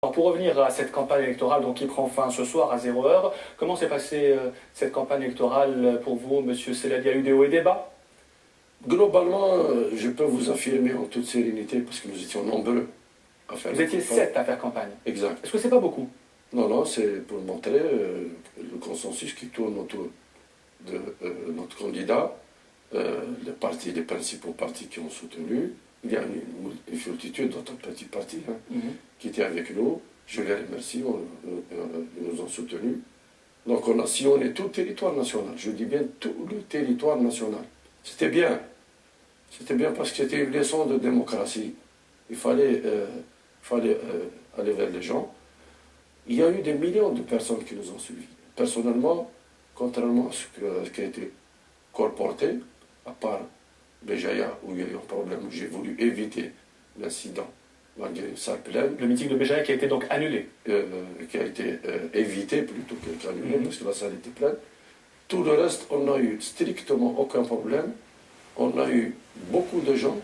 Alors, pour revenir à cette campagne électorale donc, qui prend fin ce soir à 0 heure, comment s'est passée cette campagne électorale pour vous, Monsieur Sellel? Il y a eu des hauts et des bas? Globalement, je peux vous affirmer en toute sérénité, parce que nous étions nombreux à faire Vous la étiez campagne. 7 à faire campagne. Exact. Est-ce que c'est pas beaucoup? Non, non, c'est pour montrer le consensus qui tourne autour de notre candidat, les principaux partis qui ont soutenu. Il y a une multitude d'autres petits partis qui étaient avec nous. Je les remercie, ils nous ont soutenus. Donc on a sillonné tout le territoire national, je dis bien tout le territoire national. C'était bien. C'était bien parce que c'était une leçon de démocratie. Il fallait aller vers les gens. Il y a eu des millions de personnes qui nous ont suivis. Personnellement, contrairement à ce qui a été colporté, à part Béjaïa, où il y a eu un problème, où j'ai voulu éviter l'incident, malgré une salle pleine. Le meeting de Béjaïa qui a été donc annulé. Qui a été évité plutôt qu'annulé, parce que la salle était pleine. Tout le reste, on n'a eu strictement aucun problème. On a eu beaucoup de gens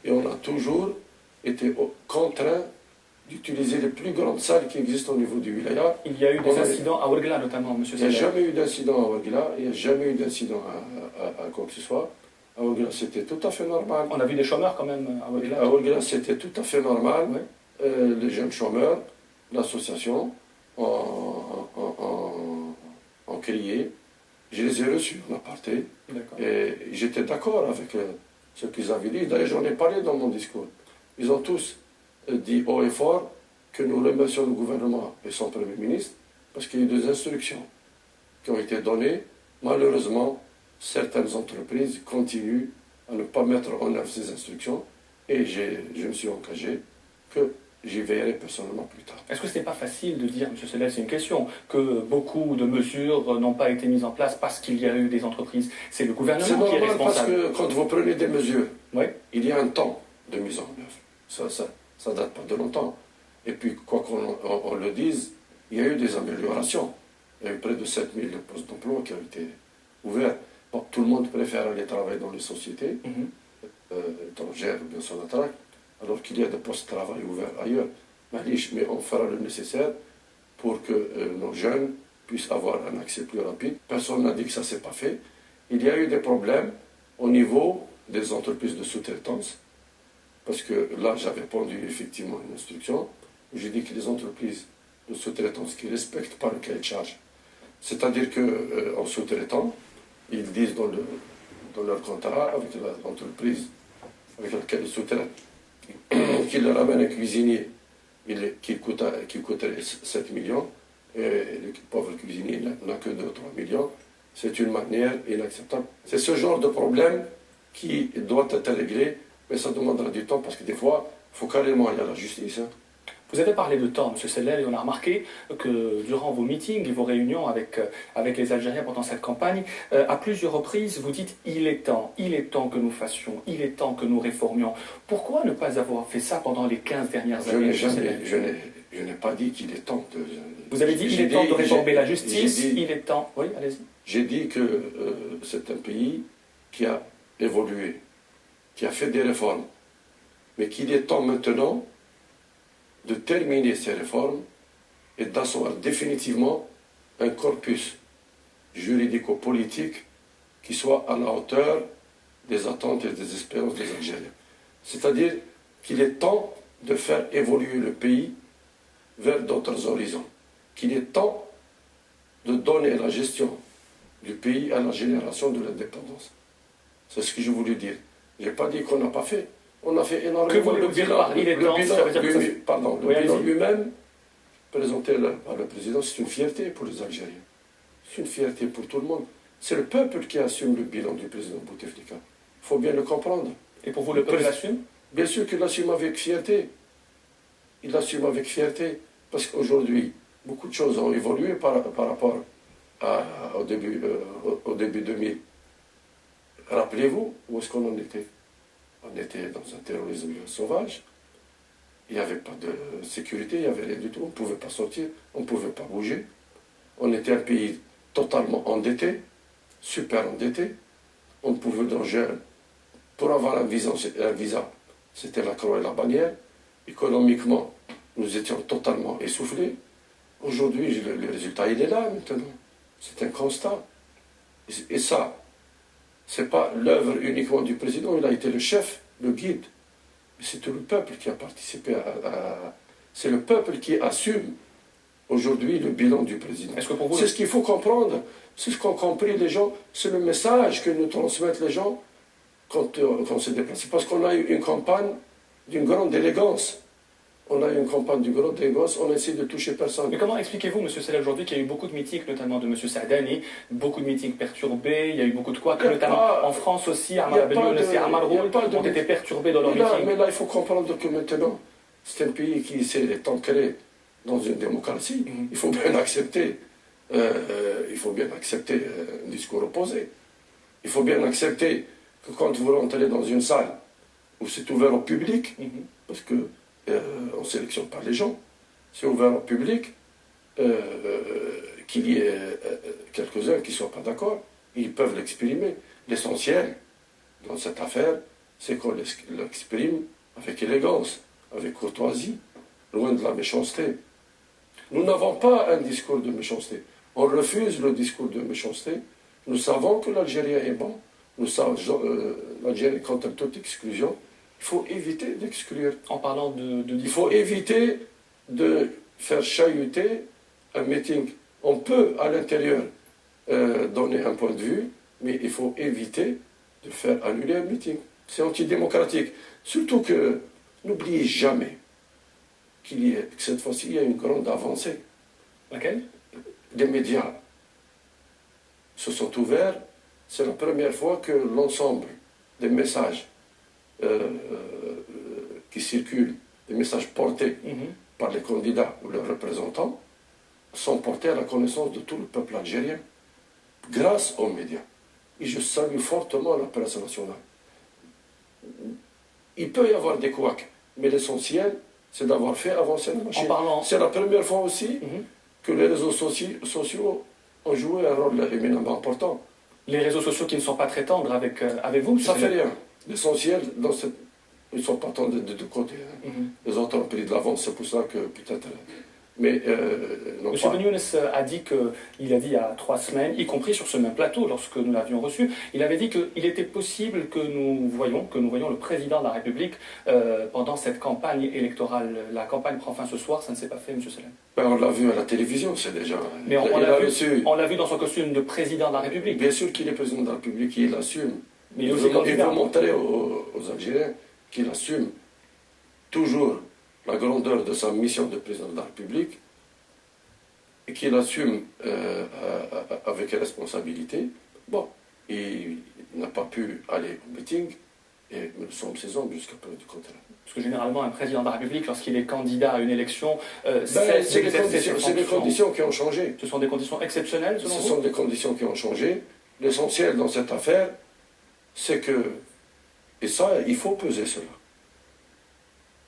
et on a toujours été contraints d'utiliser les plus grandes salles qui existent au niveau du wilaya. Il y a eu des incidents à Ouargla notamment, M. Sellel. Il n'y a jamais eu d'incident à Ouargla, il n'y a jamais eu d'incident à quoi que ce soit. À Ouargla, c'était tout à fait normal. On a vu des chômeurs quand même à Ouargla. À Ouargla, c'était tout à fait normal. Oui. Les jeunes chômeurs, l'association, ont crié. Je les ai reçus en aparté. Et j'étais d'accord avec ce qu'ils avaient dit. D'ailleurs, j'en ai parlé dans mon discours. Ils ont tous dit haut et fort que nous remercions le gouvernement et son Premier ministre parce qu'il y a eu des instructions qui ont été données. Malheureusement, certaines entreprises continuent à ne pas mettre en œuvre ces instructions et je me suis engagé que j'y veillerai personnellement plus tard. Est-ce que ce n'est pas facile de dire, M. Sellel, c'est une question, que beaucoup de mesures n'ont pas été mises en place parce qu'il y a eu des entreprises? C'est le gouvernement qui est responsable. Parce que quand vous prenez des mesures, oui, il y a un temps de mise en œuvre. Ça date pas de longtemps. Et puis, quoi qu'on le dise, il y a eu des améliorations. Il y a eu près de 7000 postes d'emploi qui ont été ouverts. Bon, tout le monde préfère aller travailler dans les sociétés étrangères ou bien Sonatrach, alors qu'il y a des postes de travail ouverts ailleurs. Mais on fera le nécessaire pour que nos jeunes puissent avoir un accès plus rapide. Personne n'a dit que ça ne s'est pas fait. Il y a eu des problèmes au niveau des entreprises de sous-traitance, parce que là, j'avais pendu effectivement une instruction. J'ai dit que les entreprises de sous-traitance qui ne respectent pas le cahier de charge, c'est-à-dire qu'en sous-traitant, ils disent dans leur contrat avec l'entreprise avec laquelle ils sous-traitent, qu'ils leur amènent un cuisinier qui coûterait 7 millions, et le pauvre cuisinier n'a que 2 ou 3 millions. C'est une manière inacceptable. C'est ce genre de problème qui doit être réglé, mais ça demandera du temps, parce que des fois, il faut carrément aller à la justice. Vous avez parlé de temps, M. Sellel, et on a remarqué que durant vos meetings et vos réunions avec les Algériens pendant cette campagne, à plusieurs reprises, vous dites « il est temps que nous fassions, il est temps que nous réformions ». Pourquoi ne pas avoir fait ça pendant les 15 dernières années? Je n'ai pas dit qu'il est temps de... Vous avez dit « il est temps de réformer la justice, il est temps ». Oui, allez-y. J'ai dit que c'est un pays qui a évolué, qui a fait des réformes, mais qu'il est temps maintenant de terminer ces réformes et d'asseoir définitivement un corpus juridico-politique qui soit à la hauteur des attentes et des espérances des Algériens. C'est-à-dire qu'il est temps de faire évoluer le pays vers d'autres horizons, qu'il est temps de donner la gestion du pays à la génération de l'indépendance. C'est ce que je voulais dire. Je n'ai pas dit qu'on n'a pas fait. On a fait énormément. Que voulez-vous dire par il est temps? Le bilan lui-même, présenté par le président, c'est une fierté pour les Algériens. C'est une fierté pour tout le monde. C'est le peuple qui assume le bilan du président Bouteflika. Il faut bien le comprendre. Et pour vous, le peuple l'assume? Bien sûr qu'il l'assume avec fierté. Il l'assume avec fierté. Parce qu'aujourd'hui, beaucoup de choses ont évolué par rapport au début 2000. Rappelez-vous, où est-ce qu'on en était? On était dans un terrorisme sauvage. Il n'y avait pas de sécurité, il n'y avait rien du tout. On ne pouvait pas sortir, on ne pouvait pas bouger. On était un pays totalement endetté, super endetté. On ne pouvait donc, pour avoir un visa, c'était la croix et la bannière. Économiquement, nous étions totalement essoufflé. Aujourd'hui, le résultat, il est là maintenant. C'est un constat. Et ça, ce n'est pas l'œuvre uniquement du président, il a été le chef, le guide. Mais c'est tout le peuple qui a participé c'est le peuple qui assume aujourd'hui le bilan du président. C'est ce qu'il faut comprendre. C'est ce qu'ont compris les gens. C'est le message que nous transmettent les gens quand on se déplace. Parce qu'on a eu une campagne d'une grande élégance. On a eu une campagne d'une grande élégance, on a essayé de toucher personne. Mais comment expliquez-vous, M. Sellal, aujourd'hui, qu'il y a eu beaucoup de meetings, notamment de M. Saadani, beaucoup de meetings perturbés, il y a eu beaucoup de quoi, notamment en France aussi, Ammar Benyoun et Ammar Roul ont été perturbés dans leur meeting. Mais là, il faut comprendre que maintenant, c'est un pays qui s'est ancré dans une démocratie. Il faut bien accepter, un discours opposé. Il faut bien accepter que quand vous rentrez dans une salle où c'est ouvert au public, parce que on ne sélectionne pas les gens, c'est ouvert au public, qu'il y ait quelques-uns qui ne soient pas d'accord, ils peuvent l'exprimer. L'essentiel dans cette affaire, c'est qu'on l'exprime avec élégance, avec courtoisie, loin de la méchanceté. Nous n'avons pas un discours de méchanceté. On refuse le discours de méchanceté. Nous savons que l'Algérien est bon. Nous savons l'Algérie est contre toute exclusion. Il faut éviter d'exclure. En parlant il faut éviter de faire chahuter un meeting. On peut, à l'intérieur, donner un point de vue, mais il faut éviter de faire annuler un meeting. C'est antidémocratique. Surtout que, n'oubliez jamais que cette fois-ci, il y a une grande avancée. Laquelle? Les médias se sont ouverts. C'est la première fois que l'ensemble des messages qui circulent, des messages portés par les candidats ou leurs représentants, sont portés à la connaissance de tout le peuple algérien, grâce aux médias. Et je salue fortement la presse nationale. Il peut y avoir des couacs, mais l'essentiel, c'est d'avoir fait avancer la machine. C'est la première fois aussi que les réseaux sociaux ont joué un rôle éminemment important. Les réseaux sociaux qui ne sont pas très tendres avec vous, ça fait rien. L'essentiel, ils ne sont pas tendres de deux côtés. Les autres ont pris de l'avance, c'est pour ça que peut-être... Mais M. Benyoun a dit il a dit il y a 3 semaines, y compris sur ce même plateau, lorsque nous l'avions reçu, il avait dit qu'il était possible que nous voyions le président de la République pendant cette campagne électorale. La campagne prend fin ce soir, ça ne s'est pas fait, M. Sellal. Ben, on l'a vu à la télévision, c'est déjà... Mais on l'a vu dans son costume de président de la République. Bien sûr qu'il est président de la République, il l'assume. Mais il veut montrer aux Algériens qu'il assume toujours la grandeur de sa mission de président de la République et qu'il assume avec responsabilité. Bon, il n'a pas pu aller au meeting et nous sommes ses hommes jusqu'à preuve du contraire. Parce que généralement, un président de la République, lorsqu'il est candidat à une élection, c'est des conditions qui ont changé. Ce sont des conditions exceptionnelles, selon vous ? Ce sont des conditions qui ont changé. L'essentiel dans cette affaire, c'est que, et ça, il faut peser cela.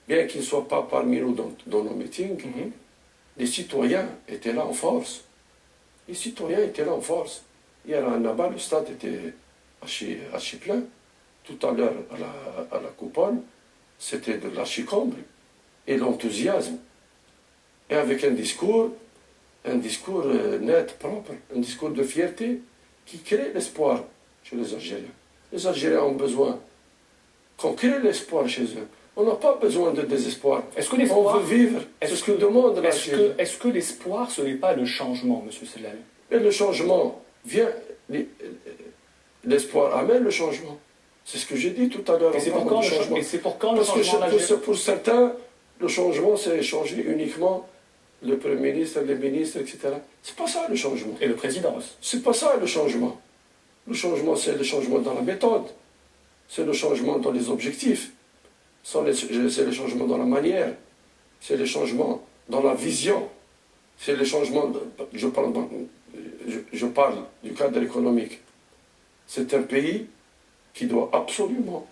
Bien qu'il ne soit pas parmi nous dans nos meetings, les citoyens étaient là en force. Les citoyens étaient là en force. Hier à Annaba, le stade était archi plein. Tout à l'heure, à la coupole, c'était de l'archicomble et l'enthousiasme. Et avec un discours net, propre, un discours de fierté qui crée l'espoir chez les Algériens. Les Algériens ont besoin qu'on crée l'espoir chez eux. On n'a pas besoin de désespoir. On veut vivre. C'est ce que demande l'Algérie. Est-ce que l'espoir, ce n'est pas le changement, M. Sellal ? Mais le changement vient... L'espoir amène le changement. C'est ce que j'ai dit tout à l'heure. Et c'est pour quand le changement ? Parce que pour certains, le changement, c'est changer uniquement le Premier ministre, les ministres, etc. C'est pas ça le changement. Et le président aussi. C'est pas ça le changement. Le changement, c'est le changement dans la méthode. C'est le changement dans les objectifs. C'est le changement dans la manière. C'est le changement dans la vision. C'est le changement... Je parle du cadre économique. C'est un pays qui doit absolument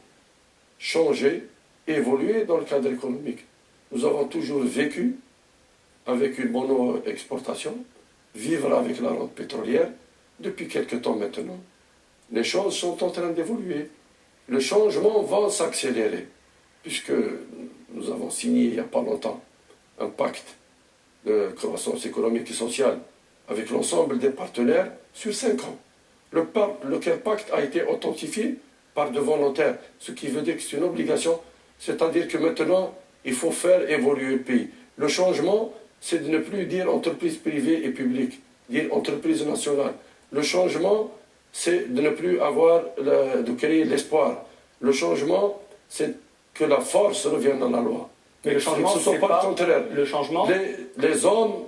changer, évoluer dans le cadre économique. Nous avons toujours vécu avec une mono-exportation, vivre avec la rente pétrolière, depuis quelque temps maintenant. Les choses sont en train d'évoluer. Le changement va s'accélérer, puisque nous avons signé il n'y a pas longtemps un pacte de croissance économique et sociale avec l'ensemble des partenaires sur 5 ans. Le Care Pact a été authentifié par de volontaires, ce qui veut dire que c'est une obligation, c'est-à-dire que maintenant, il faut faire évoluer le pays. Le changement, c'est de ne plus dire entreprise privée et publique, dire entreprise nationale. Le changement, c'est de ne plus avoir, de créer l'espoir. Le changement, c'est que la force revienne dans la loi. Mais le changement, c'est pas le contraire. Le changement... Les hommes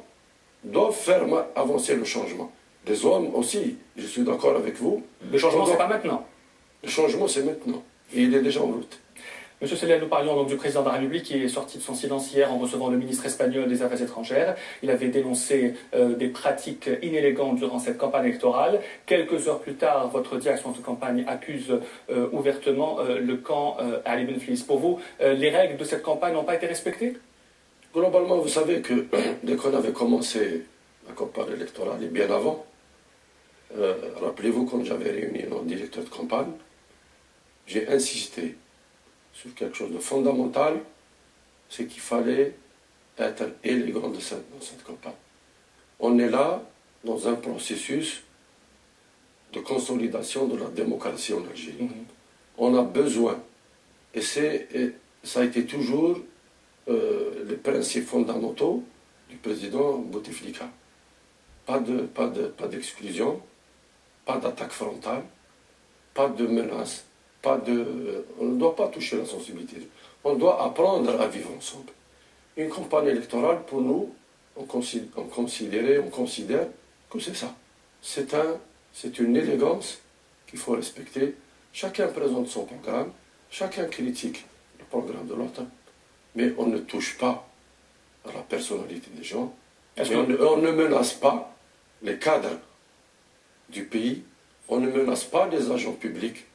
doivent faire avancer le changement. Les hommes aussi, je suis d'accord avec vous. Le changement, c'est pas maintenant. Le changement, c'est maintenant. Et il est déjà en route. Monsieur Sellel, nous parlions donc du président de la République qui est sorti de son silence hier en recevant le ministre espagnol des Affaires étrangères. Il avait dénoncé des pratiques inélégantes durant cette campagne électorale. Quelques heures plus tard, votre direction de campagne accuse ouvertement le camp Ali Benflis. Pour vous, les règles de cette campagne n'ont pas été respectées? Globalement, vous savez que dès qu'on avait commencé la campagne électorale, et bien avant, rappelez-vous, quand j'avais réuni nos directeurs de campagne, j'ai insisté sur quelque chose de fondamental, c'est qu'il fallait être élégant dans cette campagne. On est là dans un processus de consolidation de la démocratie en Algérie. On a besoin, et ça a été toujours les principes fondamentaux du président Bouteflika. Pas d'exclusion, pas d'attaque frontale, pas de menace, on ne doit pas toucher la sensibilité. On doit apprendre à vivre ensemble. Une campagne électorale, pour nous, on considère que c'est ça. C'est une élégance qu'il faut respecter. Chacun présente son programme, chacun critique le programme de l'autre, mais on ne touche pas à la personnalité des gens. On ne menace pas les cadres du pays, on ne menace pas les agents publics.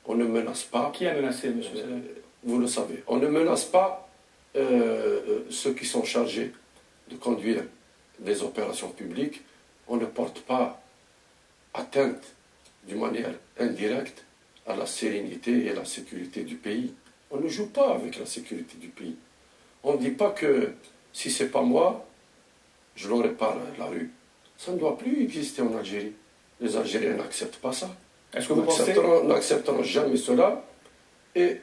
On ne menace pas... Qui a menacé, monsieur Sellel? Vous le savez. On ne menace pas ceux qui sont chargés de conduire des opérations publiques. On ne porte pas atteinte d'une manière indirecte à la sérénité et à la sécurité du pays. On ne joue pas avec la sécurité du pays. On ne dit pas que si ce n'est pas moi, je l'aurai pas la rue. Ça ne doit plus exister en Algérie. Les Algériens n'acceptent pas ça. Est-ce que vous pensez... N'accepterons jamais cela. Et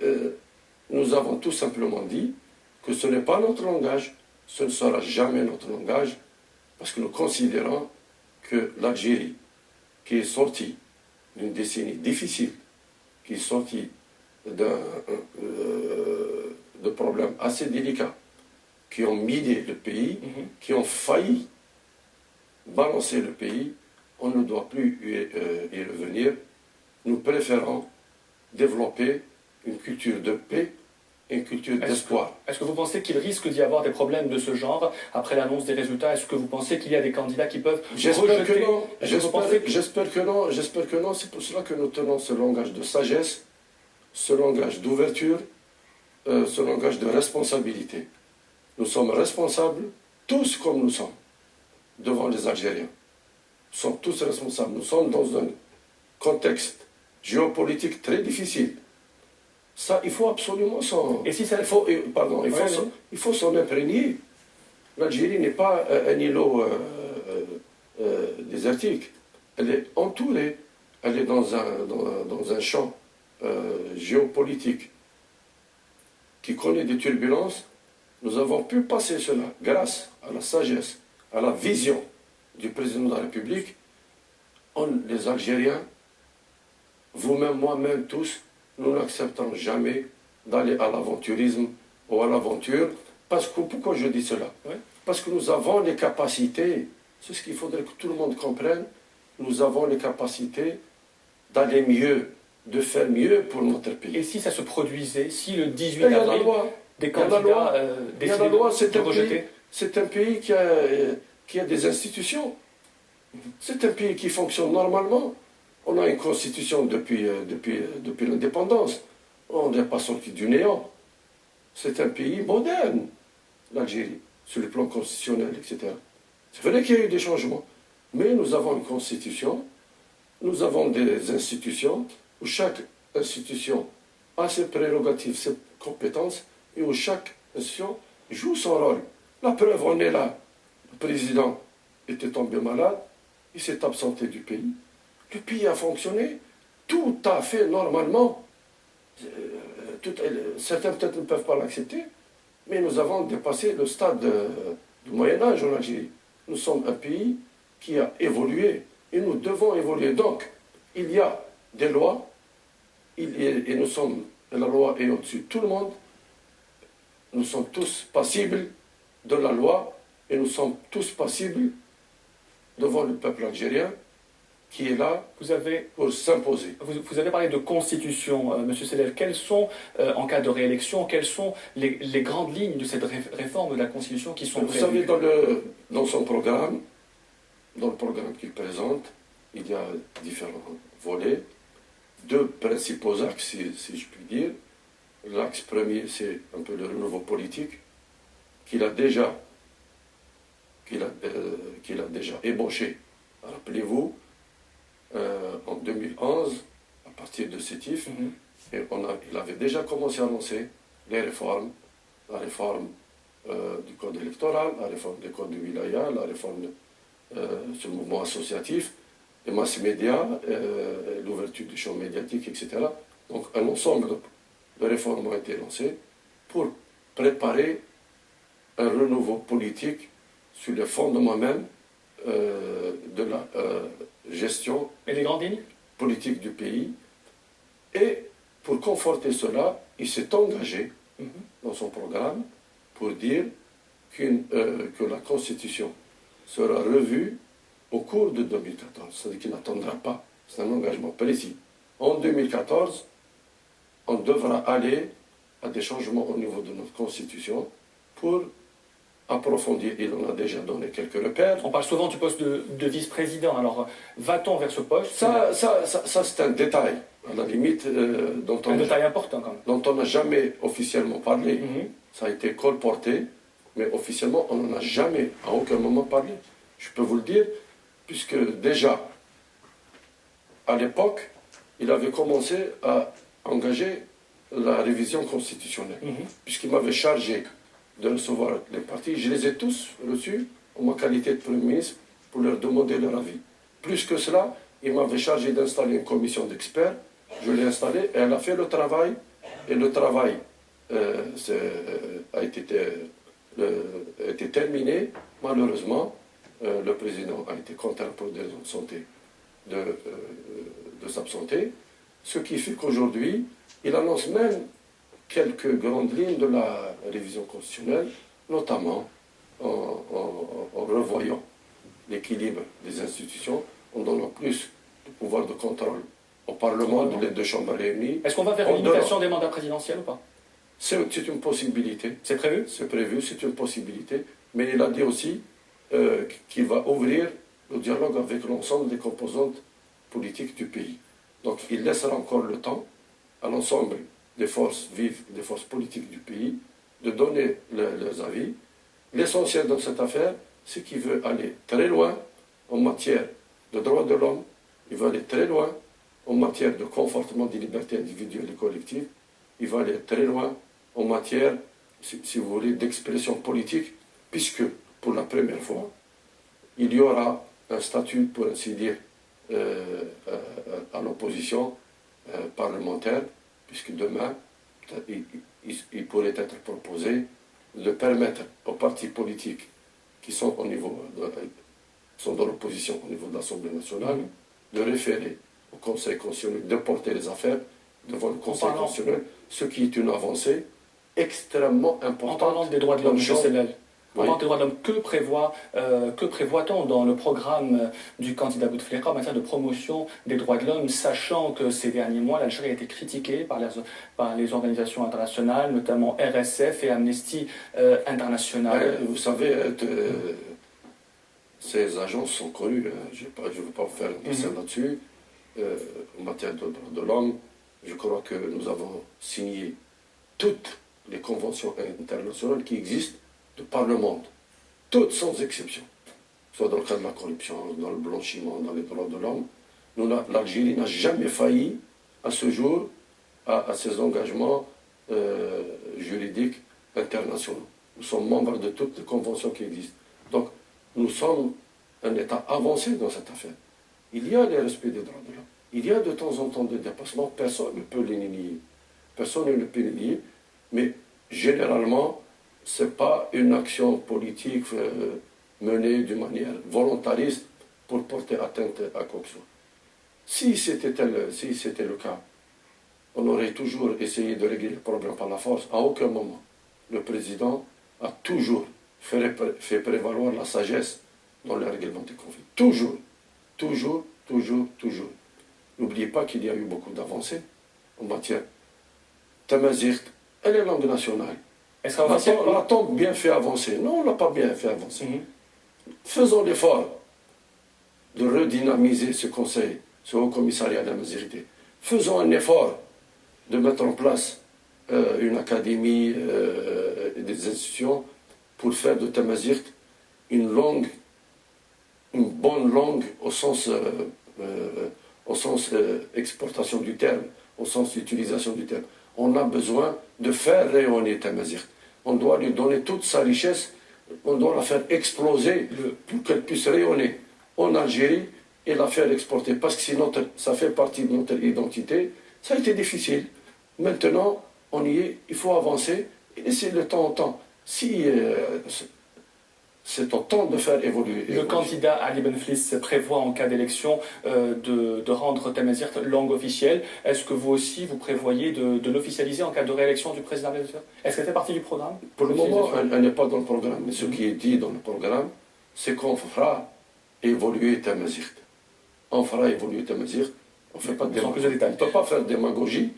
nous avons tout simplement dit que ce n'est pas notre langage, ce ne sera jamais notre langage, parce que nous considérons que l'Algérie, qui est sortie d'une décennie difficile, qui est sortie de problèmes assez délicats, qui ont miné le pays, qui ont failli balancer le pays, on ne doit plus y revenir. Nous préférons développer une culture de paix et une culture d'espoir. Est-ce que vous pensez qu'il risque d'y avoir des problèmes de ce genre après l'annonce des résultats? Est-ce que vous pensez qu'il y a des candidats qui peuvent J'espère que non. J'espère que non. J'espère que non. C'est pour cela que nous tenons ce langage de sagesse, ce langage d'ouverture, ce langage de responsabilité. Nous sommes responsables, tous comme nous sommes, devant les Algériens. Nous sommes tous responsables. Nous sommes dans un contexte géopolitique très difficile. Ça, il faut absolument s'en... Et si ça... il faut s'en imprégner. L'Algérie n'est pas un îlot désertique. Elle est entourée. Elle est dans un champ géopolitique qui connaît des turbulences. Nous avons pu passer cela grâce à la sagesse, à la vision du président de la République. Les Algériens, vous-même, moi-même, tous, nous n'acceptons jamais d'aller à l'aventurisme ou à l'aventure. Pourquoi je dis cela? Parce que nous avons les capacités, c'est ce qu'il faudrait que tout le monde comprenne, nous avons les capacités d'aller mieux, de faire mieux pour notre pays. Et si ça se produisait, si le 18 avril, des candidats décidaient de rejeter? C'est un pays qui a des institutions. C'est un pays qui fonctionne normalement. On a une constitution depuis l'indépendance. On n'est pas sorti du néant. C'est un pays moderne, l'Algérie, sur le plan constitutionnel, etc. C'est vrai qu'il y a eu des changements, mais nous avons une constitution, nous avons des institutions où chaque institution a ses prérogatives, ses compétences, et où chaque institution joue son rôle. La preuve, on est là. président était tombé malade, il s'est absenté du pays. Le pays a fonctionné tout à fait normalement. Certains peut-être ne peuvent pas l'accepter, mais nous avons dépassé le stade du Moyen-Âge en Algérie. Nous sommes un pays qui a évolué et nous devons évoluer. Donc, il y a des lois et nous sommes, la loi est au-dessus de tout le monde. Nous sommes tous passibles de la loi et nous sommes tous passibles devant le peuple algérien qui est là pour s'imposer. Vous avez parlé de constitution, M. Sellel. Quelles sont, en cas de réélection, quelles sont les grandes lignes de cette réforme de la constitution qui sont prévues? Vous savez, dans son programme, dans le programme qu'il présente, il y a différents volets, deux principaux axes, si je puis dire. L'axe premier, c'est un peu le renouveau politique qu'il a déjà ébauché. Rappelez-vous, en 2011, à partir de CETIF, et il avait déjà commencé à annoncer les réformes, la réforme du code électoral, la réforme du code du wilaya, la réforme du mouvement associatif, les mass médias, l'ouverture du champ médiatique, etc. Donc un ensemble de réformes ont été lancées pour préparer un renouveau politique sur les fondements même de la gestion et les grandes lignes politique du pays. Et pour conforter cela, il s'est engagé dans son programme pour dire que la Constitution sera revue au cours de 2014. C'est-à-dire qu'il n'attendra pas. C'est un engagement précis. En 2014, on devra aller à des changements au niveau de notre Constitution pour approfondir. Il en a déjà donné quelques repères. On parle souvent du poste de vice-président. Alors, va-t-on vers ce poste? Ça c'est un détail, à la limite, un détail important quand même. Dont on n'a jamais officiellement parlé. Ça a été colporté, mais officiellement, on n'en a jamais, à aucun moment, parlé. Je peux vous le dire, puisque déjà, à l'époque, il avait commencé à engager la révision constitutionnelle, puisqu'il m'avait chargé de recevoir les partis. Je les ai tous reçus en ma qualité de Premier ministre pour leur demander leur avis. Plus que cela, il m'avait chargé d'installer une commission d'experts. Je l'ai installée et elle a fait le travail. Et le travail a été terminé. Malheureusement, le président a été contraint pour des raisons de santé de s'absenter. Ce qui fait qu'aujourd'hui, il annonce même quelques grandes lignes de la révision constitutionnelle, notamment en revoyant l'équilibre des institutions, en donnant plus de pouvoir de contrôle au Parlement, de les deux chambres réunies. Est-ce qu'on va vers une limitation des mandats présidentiels ou pas? C'est une possibilité. C'est prévu? C'est prévu, c'est une possibilité. Mais il a dit aussi qu'il va ouvrir le dialogue avec l'ensemble des composantes politiques du pays. Donc il laissera encore le temps à l'ensemble des forces vives, des forces politiques du pays, de donner leurs avis. L'essentiel dans cette affaire, c'est qu'il veut aller très loin en matière de droits de l'homme, il veut aller très loin en matière de confortement des libertés individuelles et collectives, il va aller très loin en matière, si vous voulez, d'expression politique, puisque, pour la première fois, il y aura un statut, pour ainsi dire, à l'opposition parlementaire, puisque demain, il pourrait être proposé de permettre aux partis politiques qui sont sont dans l'opposition au niveau de l'Assemblée nationale, de référer au Conseil constitutionnel, de porter les affaires devant le Conseil constitutionnel, ce qui est une avancée extrêmement importante. En parlant des droits de l'homme, M. Sellel, en parlant des droits de l'homme, que prévoit-on dans le programme du candidat Bouteflika en matière de promotion des droits de l'homme, sachant que ces derniers mois, l'Algérie a été critiquée par les organisations internationales, notamment RSF et Amnesty International. Vous savez, ces agences sont connues, je ne veux pas faire un dessin là-dessus. En matière de droits de l'homme, je crois que nous avons signé toutes les conventions internationales qui existent de par le monde, toutes sans exception, soit dans le cas de la corruption, dans le blanchiment, dans les droits de l'homme. L'Algérie n'a jamais failli à ce jour à ses engagements juridiques internationaux. Nous sommes membres de toutes les conventions qui existent. Donc, nous sommes un État avancé dans cette affaire. Il y a le respect des droits de l'homme. Il y a de temps en temps des dépassements. Personne ne peut les nier. Personne ne peut les nier. Mais généralement, ce n'est pas une action politique menée d'une manière volontariste pour porter atteinte à quoi que ce soit. Si c'était le cas, on aurait toujours essayé de régler le problème par la force. À aucun moment, le président a toujours fait prévaloir la sagesse dans le règlement des conflits. Toujours, toujours, toujours, toujours. N'oubliez pas qu'il y a eu beaucoup d'avancées en matière tamazight. Elle est langue nationale. L'a-t-on bien fait avancer? Non, on ne l'a pas bien fait avancer. Faisons l'effort de redynamiser ce conseil, ce haut commissariat de la mazirité. Faisons un effort de mettre en place une académie et des institutions pour faire de tamazight une bonne langue au sens exportation du terme, au sens utilisation du terme. On a besoin de faire rayonner tamazight. On doit lui donner toute sa richesse, on doit la faire exploser pour qu'elle puisse rayonner en Algérie et la faire exporter. Parce que sinon, ça fait partie de notre identité. Ça a été difficile. Maintenant, on y est, il faut avancer et laisser le temps au temps. Si c'est au temps de faire évoluer. Le candidat Ali Benflis prévoit en cas d'élection de rendre tamazight langue officielle. Est-ce que vous aussi, vous prévoyez de l'officialiser en cas de réélection du président? Est-ce que ça fait partie du programme? Pour le moment, elle n'est pas dans le programme. Mais ce qui est dit dans le programme, c'est qu'on fera évoluer tamazight. On fera évoluer tamazight. On ne fait pas de démagogie. On ne peut pas faire de démagogie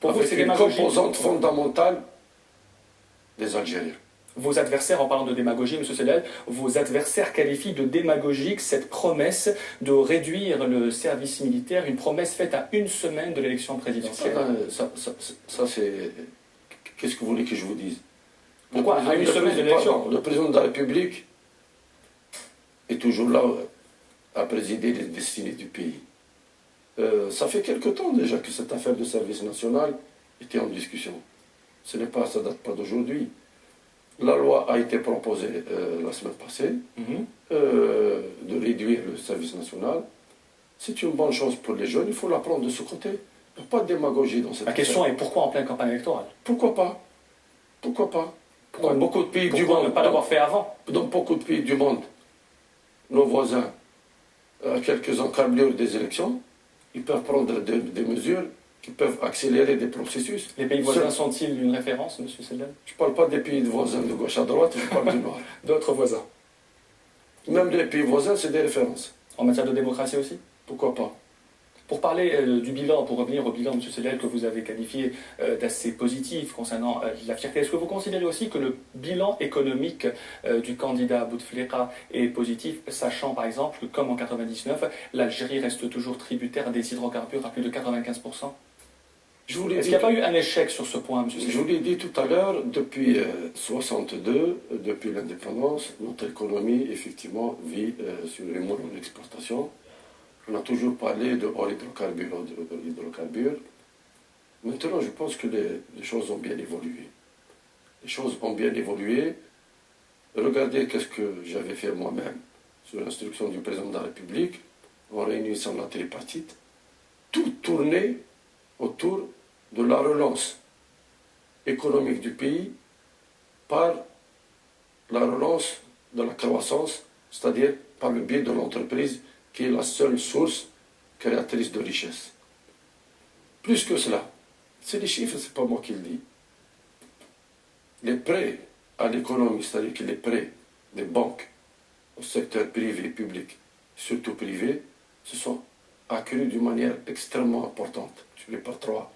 avec une composante fondamentale des Algériens. Vos adversaires, en parlant de démagogie, M. Sellel, vos adversaires qualifient de démagogique cette promesse de réduire le service militaire, une promesse faite à une semaine de l'élection présidentielle. Ça c'est... Qu'est-ce que vous voulez que je vous dise? Pourquoi à une semaine de l'élection? Le président de la République est toujours là à présider les destinées du pays. Ça fait quelque temps déjà que cette affaire de service national était en discussion. Ça ne date pas d'aujourd'hui. La loi a été proposée la semaine passée de réduire le service national. C'est une bonne chose pour les jeunes, il faut la prendre de ce côté. Il n'y a pas de démagogie dans cette La question est pourquoi en pleine campagne électorale? Pourquoi pas? Pourquoi pas? Dans beaucoup de pays du monde. Ne pas l'avoir fait avant? Dans beaucoup de pays du monde, nos voisins, à quelques encablures des élections, ils peuvent prendre des mesures qui peuvent accélérer des processus. Les pays voisins sont-ils une référence, M. Sellel? Je ne parle pas des pays voisins de gauche à droite, je parle du Nord. D'autres voisins? Même les pays voisins, c'est des références. En matière de démocratie aussi? Pourquoi pas? Pour parler du bilan, pour revenir au bilan, M. Sellel, que vous avez qualifié d'assez positif concernant la fierté, est-ce que vous considérez aussi que le bilan économique du candidat Bouteflika est positif, sachant par exemple que, comme en 1999, l'Algérie reste toujours tributaire des hydrocarbures à plus de 95%? Est-ce qu'il n'y a pas eu un échec sur ce point, M. Sellel? Je vous l'ai dit tout à l'heure, depuis 1962, depuis l'indépendance, notre économie, effectivement, vit sur les moulins d'exportation. On a toujours parlé de hors hydrocarbures. Maintenant, je pense que les choses ont bien évolué. Les choses ont bien évolué. Regardez qu'est-ce que j'avais fait moi-même, sur l'instruction du président de la République, en réunissant la tripartite. Tout tournait autour de la relance économique du pays par la relance de la croissance, c'est-à-dire par le biais de l'entreprise qui est la seule source créatrice de richesse. Plus que cela, c'est les chiffres, ce n'est pas moi qui le dis. Les prêts à l'économie, c'est-à-dire que les prêts des banques au secteur privé et public, surtout privé, se sont accrus d'une manière extrêmement importante. Je les par 3.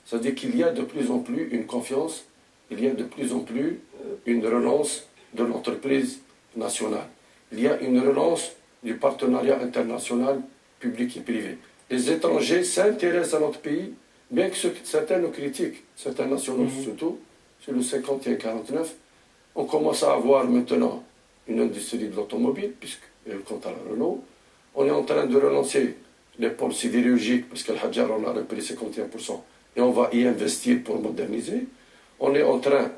C'est-à-dire qu'il y a de plus en plus une confiance, il y a de plus en plus une relance de l'entreprise nationale. Il y a une relance du partenariat international public et privé. Les étrangers s'intéressent à notre pays, bien que certains nous critiquent, certains nationaux surtout, sur le 51-49, on commence à avoir maintenant une industrie de l'automobile, puisque quant à la Renault, on est en train de relancer les pôles sidérurgiques, parce que le Hadjar, on a repris 51%, et on va y investir pour moderniser. On est en train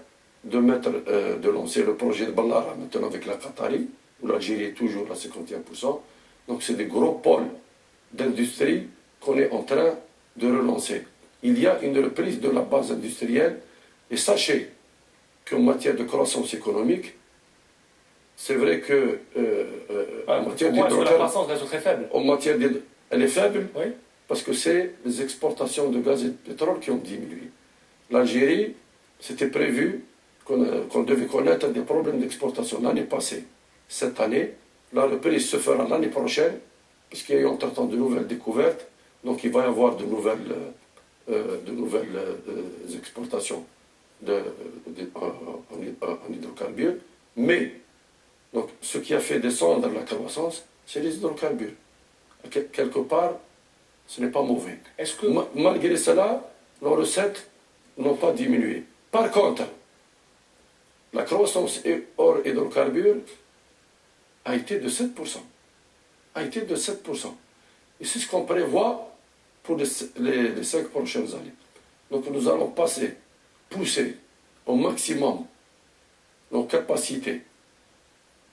de lancer le projet de Ballara, maintenant avec la Qatari, où l'Algérie est toujours à 51%. Donc c'est des gros pôles d'industrie qu'on est en train de relancer. Il y a une reprise de la base industrielle, et sachez qu'en matière de croissance économique, c'est vrai que en matière d'hydrocarbures, la croissance reste très faible. Elle est faible, oui, parce que c'est les exportations de gaz et de pétrole qui ont diminué. L'Algérie, c'était prévu qu'on devait connaître des problèmes d'exportation l'année passée. Cette année, la reprise se fera l'année prochaine, puisqu'il y a eu entre-temps de nouvelles découvertes, donc il va y avoir de nouvelles exportations en hydrocarbures. Mais donc, ce qui a fait descendre la croissance, c'est les hydrocarbures. Quelque part, ce n'est pas mauvais. Est-ce que... Malgré cela, nos recettes n'ont pas diminué. Par contre, la croissance hors hydrocarbures a été de 7%. Et c'est ce qu'on prévoit pour les 5 prochaines années. Donc nous allons pousser au maximum nos capacités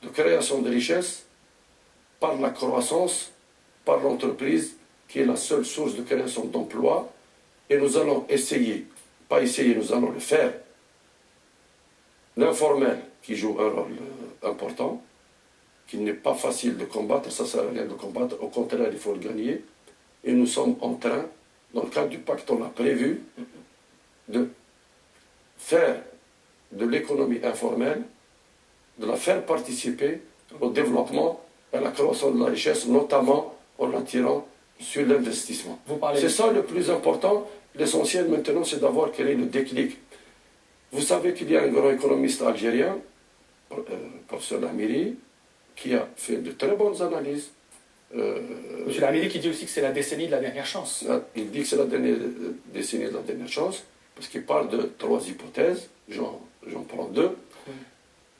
de création de richesses par la croissance, par l'entreprise, qui est la seule source de création d'emplois. Et nous allons nous allons le faire. L'informel, qui joue un rôle important, qui n'est pas facile de combattre, ça ne sert à rien de combattre, au contraire, il faut le gagner. Et nous sommes en train, dans le cadre du pacte, on a prévu de faire de l'économie informelle, de la faire participer au développement et à la croissance de la richesse, notamment en l'attirant sur l'investissement. C'est ça le plus important. L'essentiel maintenant, c'est d'avoir créé le déclic. Vous savez qu'il y a un grand économiste algérien, professeur Lamiri, qui a fait de très bonnes analyses. Monsieur Lamiri qui dit aussi que c'est la décennie de la dernière chance. Il dit que c'est la décennie de la dernière chance, parce qu'il parle de 3 hypothèses, j'en prends 2.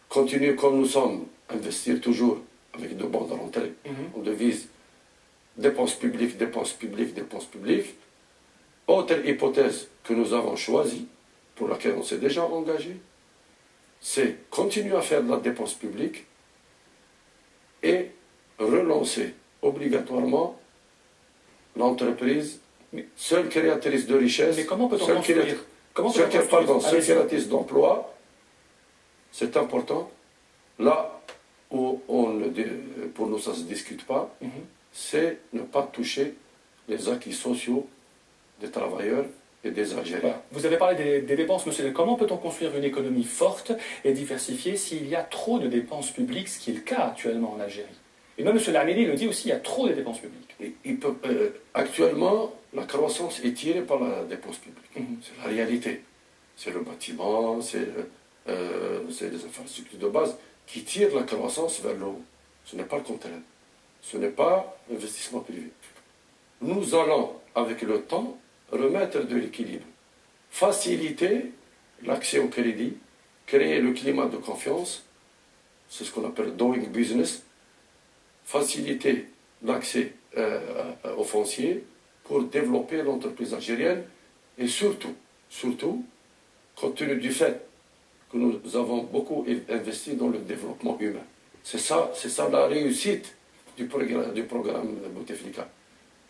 Continuer comme nous sommes, investir toujours avec de bonnes rentrées. On devise dépenses publiques. Autre hypothèse que nous avons choisie, pour laquelle on s'est déjà engagé, c'est continuer à faire de la dépense publique et relancer obligatoirement l'entreprise, seule créatrice de richesse, mais comment peut-on seule créatrice d'emploi. C'est important. Là où pour nous ça ne se discute pas, c'est ne pas toucher les acquis sociaux des travailleurs et des Algériens. Voilà. Vous avez parlé des dépenses, monsieur. Comment peut-on construire une économie forte et diversifiée s'il y a trop de dépenses publiques, ce qui est le cas actuellement en Algérie? Et même M. Lamiri le dit aussi, il y a trop de dépenses publiques. Actuellement, la croissance est tirée par la dépense publique. C'est la réalité. C'est le bâtiment, c'est les infrastructures de base qui tirent la croissance vers le haut. Ce n'est pas le contraire. Ce n'est pas l'investissement privé. Nous allons, avec le temps, remettre de l'équilibre. Faciliter l'accès au crédit, créer le climat de confiance, c'est ce qu'on appelle doing business, faciliter l'accès au foncier pour développer l'entreprise algérienne et surtout, compte tenu du fait que nous avons beaucoup investi dans le développement humain. C'est ça la réussite du programme Bouteflika.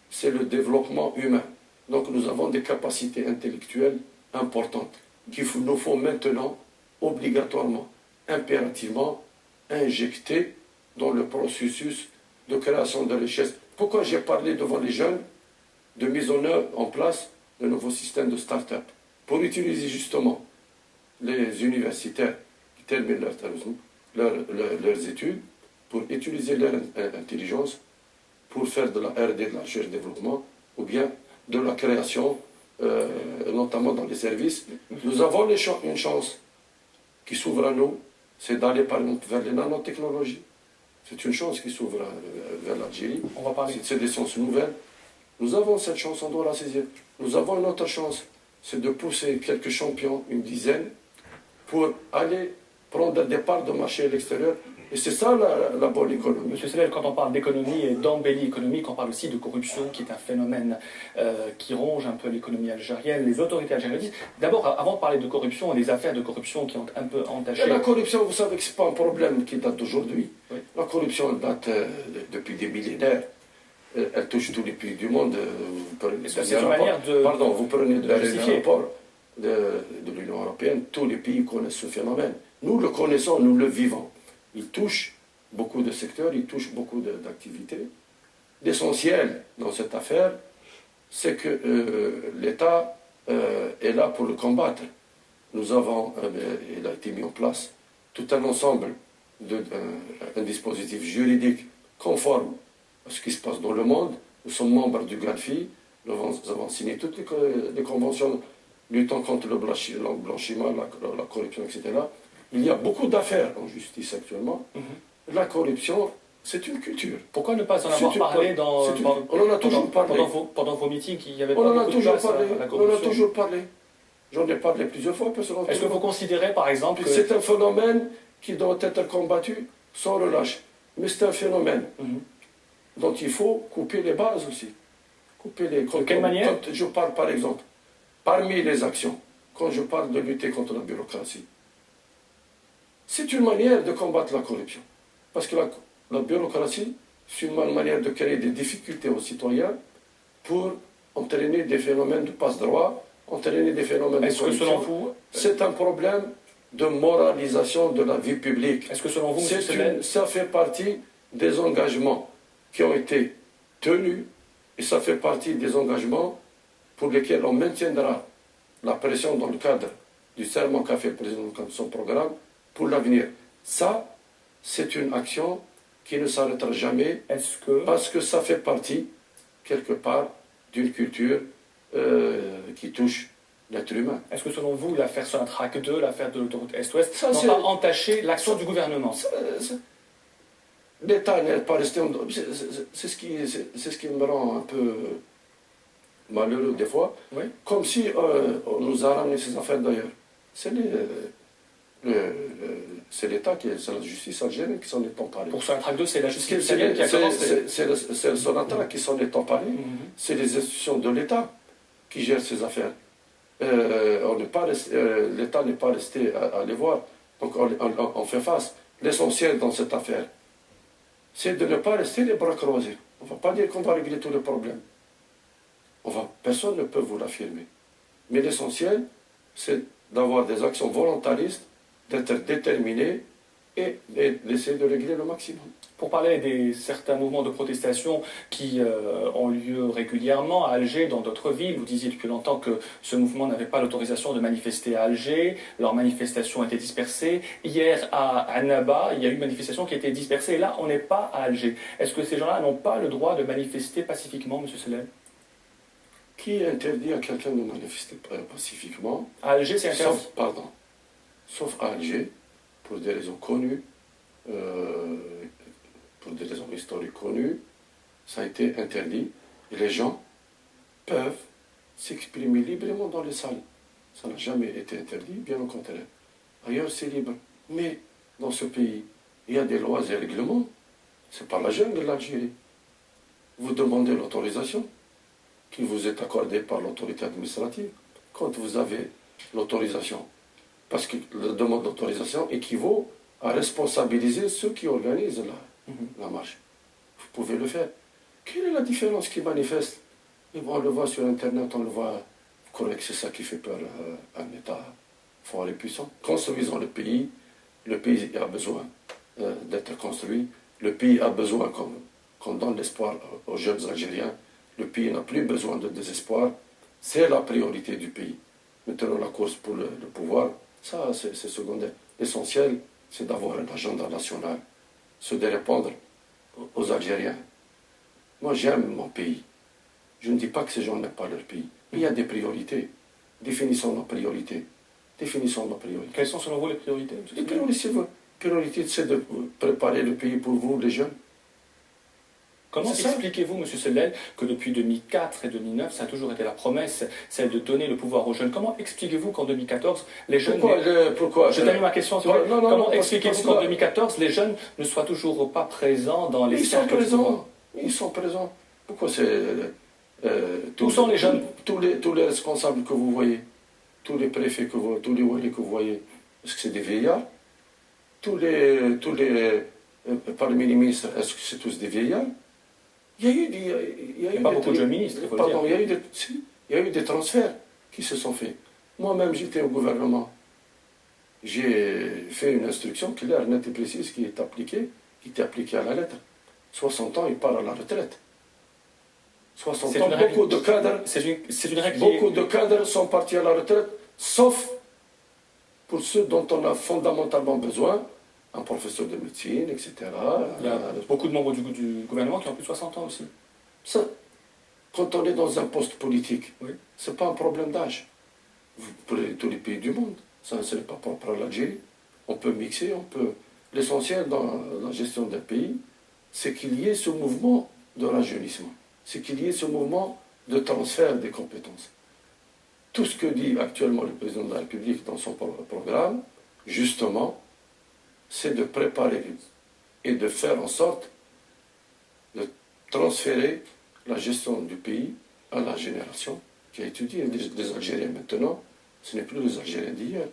C'est le développement humain. Donc nous avons des capacités intellectuelles importantes qu'il nous faut maintenant obligatoirement, impérativement injecter dans le processus de création de richesse. Pourquoi j'ai parlé devant les jeunes de mise en place de nouveaux systèmes de start-up? Pour utiliser justement les universitaires qui terminent leurs études, pour utiliser leur intelligence, pour faire de la R&D, de la recherche et développement, ou bien de la création, notamment dans les services. Nous avons une chance qui s'ouvre à nous, c'est d'aller par exemple vers les nanotechnologies. C'est une chance qui s'ouvre vers l'Algérie. On va parler. C'est des sciences nouvelles. Nous avons cette chance, on doit la saisir. Nous avons une autre chance, c'est de pousser quelques champions, une dizaine, pour aller prendre des parts de marché à l'extérieur Et c'est ça la bonne économie. Monsieur Sellel, quand on parle d'économie et d'embellie économique, on parle aussi de corruption, qui est un phénomène qui ronge un peu l'économie algérienne. Les autorités algériennes disent. D'abord, avant de parler de corruption et des affaires de corruption qui ont un peu entaché. Et la corruption, vous savez que ce n'est pas un problème qui date d'aujourd'hui. Oui. La corruption date depuis des millénaires. Elle touche tous les pays du monde. C'est une manière de. Pardon, vous prenez le rapport de l'Union européenne, tous les pays connaissent ce phénomène. Nous le connaissons, nous le vivons. Il touche beaucoup de secteurs, il touche beaucoup d'activités. L'essentiel dans cette affaire, c'est que l'État est là pour le combattre. Nous avons, il a été mis en place tout un ensemble un dispositif juridique conforme à ce qui se passe dans le monde. Nous sommes membres du GAFI, nous avons signé toutes les conventions luttant contre le blanchiment, la corruption, etc. Il y a beaucoup d'affaires en justice actuellement. La corruption, c'est une culture. Pourquoi ne pas en avoir parlé on en a toujours parlé. Pendant vos meetings, il y avait on pas en a beaucoup toujours de place parlé. à la On corruption. en a toujours parlé. J'en ai parlé plusieurs fois. Est-ce que vous considérez, par exemple, que c'est un phénomène qui doit être combattu sans relâche. Mais c'est un phénomène dont il faut couper les bases aussi. De quelle manière? Quand je parle, par exemple, parmi les actions, quand je parle de lutter contre la bureaucratie, c'est une manière de combattre la corruption. Parce que la bureaucratie, c'est une manière de créer des difficultés aux citoyens pour entraîner des phénomènes de passe-droit, entraîner des phénomènes de corruption. Est-ce que selon vous... C'est un problème de moralisation de la vie publique. Est-ce que selon vous, ça fait partie des engagements qui ont été tenus et ça fait partie des engagements pour lesquels on maintiendra la pression dans le cadre du serment qu'a fait le président de son programme pour l'avenir. Ça, c'est une action qui ne s'arrêtera jamais parce que ça fait partie, quelque part, d'une culture qui touche l'être humain. Est-ce que selon vous, l'affaire Sonatrach 2, l'affaire de l'autoroute Est-Ouest, n'ont pas entaché l'action du gouvernement? L'État n'est pas resté... C'est ce qui me rend un peu malheureux des fois. Oui. Comme si on nous a ramené ces affaires d'ailleurs. C'est l'État, c'est la justice algérienne qui s'en est emparée. Pour Sonatrach 2, c'est la justice algérienne qui a commencé. C'est le Sonatrach qui s'en est emparé. C'est les institutions de l'État qui gèrent ces affaires. L'État n'est pas resté à les voir. Donc on fait face. L'essentiel dans cette affaire, c'est de ne pas rester les bras croisés. On ne va pas dire qu'on va régler tous les problèmes. Personne ne peut vous l'affirmer. Mais l'essentiel, c'est d'avoir des actions volontaristes, d'être déterminé et d'essayer de régler le maximum. Pour parler des certains mouvements de protestation qui ont lieu régulièrement à Alger, dans d'autres villes, vous disiez depuis longtemps que ce mouvement n'avait pas l'autorisation de manifester à Alger, leurs manifestations étaient dispersées. Hier à Annaba, il y a eu une manifestation qui a été dispersée, et là on n'est pas à Alger. Est-ce que ces gens-là n'ont pas le droit de manifester pacifiquement, M. Sellel? Qui interdit à quelqu'un de manifester pacifiquement? À Alger, c'est interdit. Sauf à Alger, pour des raisons connues, pour des raisons historiques connues, ça a été interdit. Et les gens peuvent s'exprimer librement dans les salles. Ça n'a jamais été interdit, bien au contraire. Ailleurs, c'est libre. Mais dans ce pays, il y a des lois et règlements. Ce n'est pas la jungle, l'Algérie. Vous demandez l'autorisation qui vous est accordée par l'autorité administrative. Quand vous avez l'autorisation, parce que la demande d'autorisation équivaut à responsabiliser ceux qui organisent la marche. Vous pouvez le faire. Quelle est la différence qui manifeste? On le voit sur Internet, on le voit. Vous croyez que c'est ça qui fait peur à un État fort et puissant? Construisons le pays a besoin d'être construit, le pays a besoin qu'on donne l'espoir aux jeunes Algériens, le pays n'a plus besoin de désespoir, c'est la priorité du pays. Maintenant, la course pour le pouvoir, ça c'est secondaire. L'essentiel, c'est d'avoir un agenda national, c'est de répondre aux Algériens. Moi, j'aime mon pays. Je ne dis pas que ces gens n'aiment pas leur pays. Mais il y a des priorités. Définissons nos priorités. Quelles sont selon vous les priorités? Les priorités, c'est de préparer le pays pour vous, les jeunes. Comment expliquez-vous, M. Sellel, que depuis 2004 et 2009, ça a toujours été la promesse, celle de donner le pouvoir aux jeunes? Comment expliquez-vous qu'en 2014, les jeunes... Pourquoi Je termine ma question. Comment expliquez-vous qu'en 2014, les jeunes ne soient toujours pas présents dans les cercles du pouvoir? Ils sont présents. Pourquoi c'est... Où sont les jeunes? Tous les responsables que vous voyez, tous les préfets que vous, tous les walis que vous voyez, est-ce que c'est des vieillards? Parmi les ministres, est-ce que c'est tous des vieillards? Il y a eu pas beaucoup de jeunes ministres, il faut le dire. Il y a eu des transferts qui se sont faits. Moi-même, j'étais au gouvernement. J'ai fait une instruction claire, nette et précise qui était appliquée à la lettre. 60 ans, il part à la retraite. 60 ans, beaucoup de cadres sont partis à la retraite, sauf pour ceux dont on a fondamentalement besoin, un professeur de médecine, etc. Il y a beaucoup de membres du gouvernement qui ont plus de 60 ans aussi. Ça, quand on est dans un poste politique, oui, ce n'est pas un problème d'âge. Vous prenez tous les pays du monde, ça ce n'est pas propre à l'Algérie. On peut mixer, L'essentiel dans la gestion d'un pays, c'est qu'il y ait ce mouvement de rajeunissement, c'est qu'il y ait ce mouvement de transfert des compétences. Tout ce que dit actuellement le président de la République dans son programme, justement, c'est de préparer et de faire en sorte de transférer la gestion du pays à la génération qui a étudié. Les Algériens maintenant, ce n'est plus les Algériens d'hier.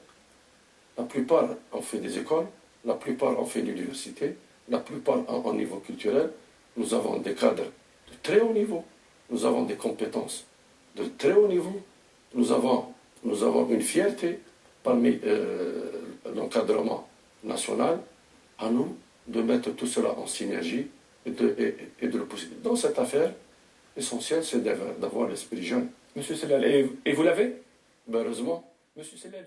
La plupart ont fait des écoles, la plupart ont fait l'université, la plupart au niveau culturel. Nous avons des cadres de très haut niveau, nous avons des compétences de très haut niveau, nous avons une fierté parmi l'encadrement national, à nous de mettre tout cela en synergie et de le pousser. Dans cette affaire, l'essentiel, c'est d'avoir l'esprit jeune. Monsieur Sellel, et vous l'avez? Ben, heureusement. Monsieur Sellel,